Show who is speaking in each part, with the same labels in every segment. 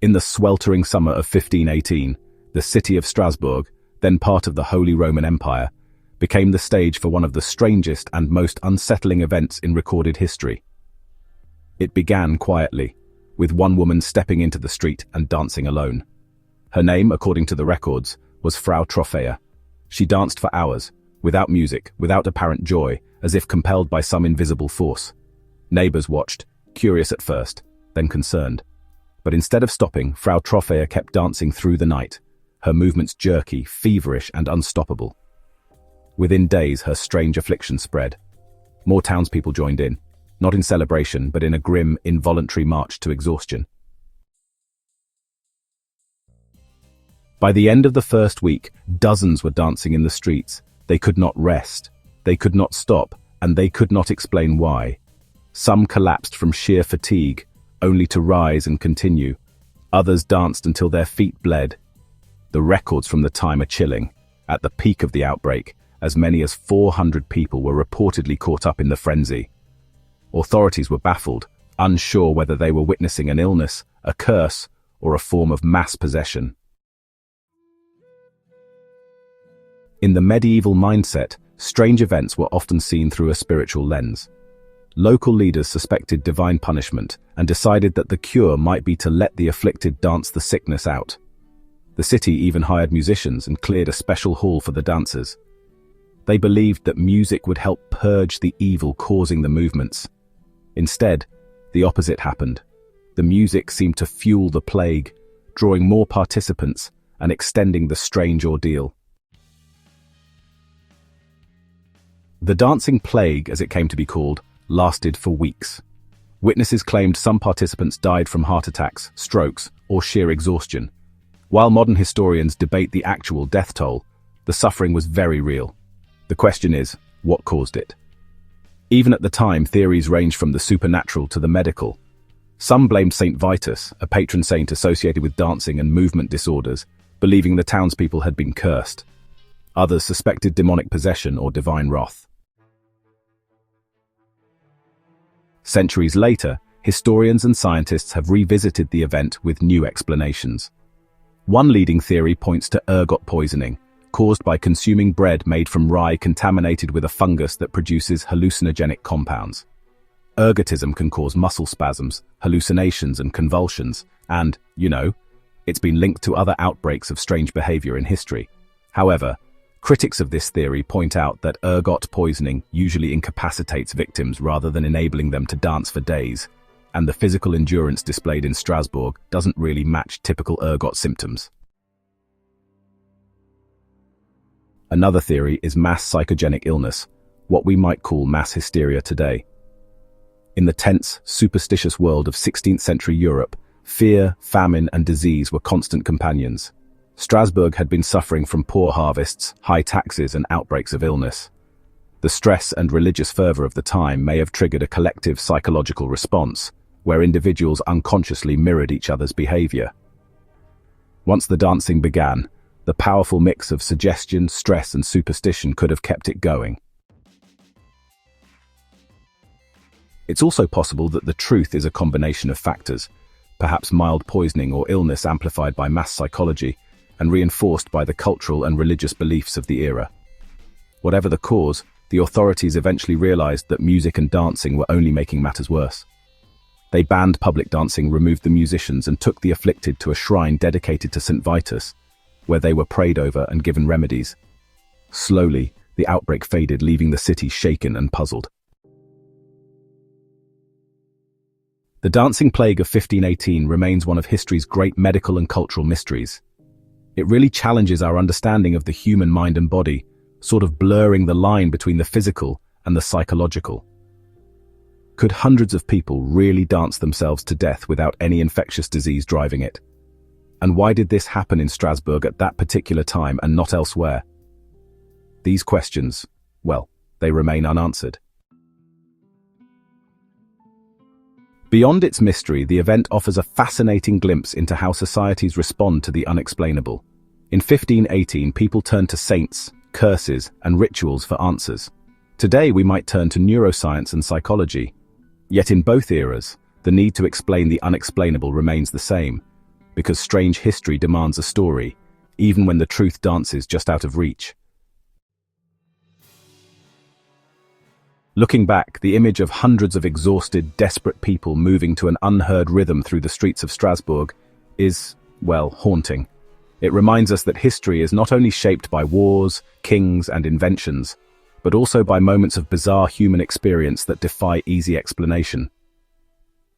Speaker 1: In the sweltering summer of 1518, the city of Strasbourg, then part of the Holy Roman Empire, became the stage for one of the strangest and most unsettling events in recorded history. It began quietly, with one woman stepping into the street and dancing alone. Her name, according to the records, was Frau Trophäa. She danced for hours, without music, without apparent joy, as if compelled by some invisible force. Neighbors watched, curious at first, then concerned. But instead of stopping, Frau Trophäa kept dancing through the night, her movements jerky, feverish, and unstoppable. Within days, her strange affliction spread. More townspeople joined in, not in celebration, but in a grim, involuntary march to exhaustion. By the end of the first week, dozens were dancing in the streets. They could not rest, they could not stop, and they could not explain why. Some collapsed from sheer fatigue, only to rise and continue. Others danced until their feet bled. The records from the time are chilling. At the peak of the outbreak, as many as 400 people were reportedly caught up in the frenzy. Authorities were baffled, unsure whether they were witnessing an illness, a curse, or a form of mass possession. In the medieval mindset, strange events were often seen through a spiritual lens. Local leaders suspected divine punishment and decided that the cure might be to let the afflicted dance the sickness out. The city even hired musicians and cleared a special hall for the dancers. They believed that music would help purge the evil causing the movements. Instead, the opposite happened. The music seemed to fuel the plague, drawing more participants and extending the strange ordeal. The dancing plague, as it came to be called, lasted for weeks. Witnesses claimed some participants died from heart attacks, strokes, or sheer exhaustion. While modern historians debate the actual death toll, the suffering was very real. The question is, what caused it? Even at the time, theories ranged from the supernatural to the medical. Some blamed Saint Vitus, a patron saint associated with dancing and movement disorders, believing the townspeople had been cursed. Others suspected demonic possession or divine wrath. Centuries later, historians and scientists have revisited the event with new explanations. One leading theory points to ergot poisoning, caused by consuming bread made from rye contaminated with a fungus that produces hallucinogenic compounds. Ergotism can cause muscle spasms, hallucinations, and convulsions, and, it's been linked to other outbreaks of strange behavior in history. However, critics of this theory point out that ergot poisoning usually incapacitates victims rather than enabling them to dance for days, and the physical endurance displayed in Strasbourg doesn't really match typical ergot symptoms. Another theory is mass psychogenic illness, what we might call mass hysteria today. In the tense, superstitious world of 16th century Europe, fear, famine, and disease were constant companions. Strasbourg had been suffering from poor harvests, high taxes, and outbreaks of illness. The stress and religious fervor of the time may have triggered a collective psychological response, where individuals unconsciously mirrored each other's behavior. Once the dancing began, the powerful mix of suggestion, stress, and superstition could have kept it going. It's also possible that the truth is a combination of factors, perhaps mild poisoning or illness amplified by mass psychology and reinforced by the cultural and religious beliefs of the era. Whatever the cause, the authorities eventually realized that music and dancing were only making matters worse. They banned public dancing, removed the musicians, and took the afflicted to a shrine dedicated to St. Vitus, where they were prayed over and given remedies. Slowly, the outbreak faded, leaving the city shaken and puzzled. The dancing plague of 1518 remains one of history's great medical and cultural mysteries. It really challenges our understanding of the human mind and body, sort of blurring the line between the physical and the psychological. Could hundreds of people really dance themselves to death without any infectious disease driving it? And why did this happen in Strasbourg at that particular time and not elsewhere? These questions, they remain unanswered. Beyond its mystery, the event offers a fascinating glimpse into how societies respond to the unexplainable. In 1518, people turned to saints, curses, and rituals for answers. Today, we might turn to neuroscience and psychology. Yet in both eras, the need to explain the unexplainable remains the same. because strange history demands a story, even when the truth dances just out of reach. Looking back, the image of hundreds of exhausted, desperate people moving to an unheard rhythm through the streets of Strasbourg is, well, haunting. It reminds us that history is not only shaped by wars, kings, and inventions, but also by moments of bizarre human experience that defy easy explanation.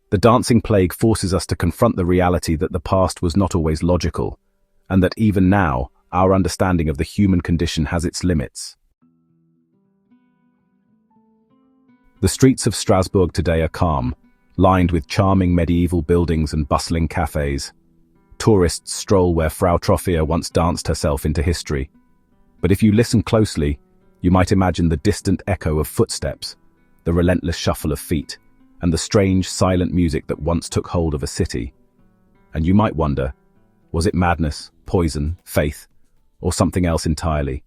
Speaker 1: The dancing plague forces us to confront the reality that the past was not always logical, and that even now, our understanding of the human condition has its limits. The streets of Strasbourg today are calm, lined with charming medieval buildings and bustling cafes. Tourists stroll where Frau Troffea once danced herself into history. But if you listen closely, you might imagine the distant echo of footsteps, the relentless shuffle of feet, and the strange, silent music that once took hold of a city. And you might wonder, was it madness, poison, faith, or something else entirely?